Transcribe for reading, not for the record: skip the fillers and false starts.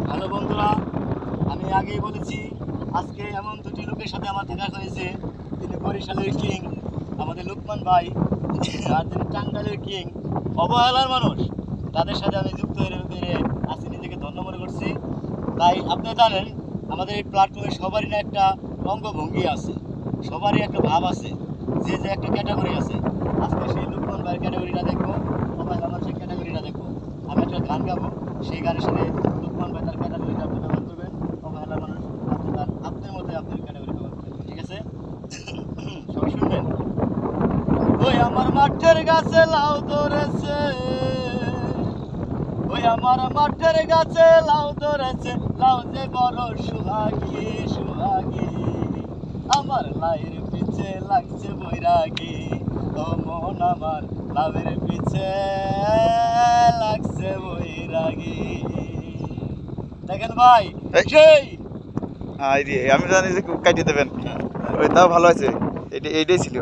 Hello বন্ধুরা, আমি আগেই বলেছি আজকে এমন দুটি লোকের সাথে আমার দেখা হয়েছে। তিনি বরিশালের কিং আমাদের লুকমান ভাই, আর তিনি টাঙ্গাইলের কিং অবহেলার মানুষ। তাদের সাথে আমি যুক্ত হয়ে আজকে নিজেকে ধন্য মনে করছি। তাই আপনি জানেন আমাদের এই প্ল্যাটফর্মে সবারই না একটা অঙ্গভঙ্গি আছে, সবারই একটা ভাব আছে, যে যে একটা ক্যাটাগরি আছে। আজকে সেই লুকমান ভাইয়ের ক্যাটাগরিটা দেখবো, অবহেলা মানুষের ক্যাটাগরিটা দেখবো। আমি একটা গান গাবো, সেই গানের সাথে লুকমান ভাই তার ক্যাটাগরিটা আপনি ব্যবহার করবেন। অবহেলা মানুষ আপনি তার আপনার মধ্যে আপনার ক্যাটাগরি ব্যবহার করবেন, ঠিক আছে? সবাই শুনবেন। ওই আমার মাঠের গাছে লাউ ধরেছে, ওই আমার মাঠের গাছে লাউ ধরেছে, লাউ যে বড় সুহাগী সুহাগী, আমার লাউয়ের পিছে লাগছে বৈরাগী। ও মন আমার লাউয়ের পিছে লাগছে বৈরাগী। দেখেন ভাই, এই। সেই আমি জানি যে কাটিয়ে দেবেন। ওই তাও ভালো আছে, এইটাই ছিল।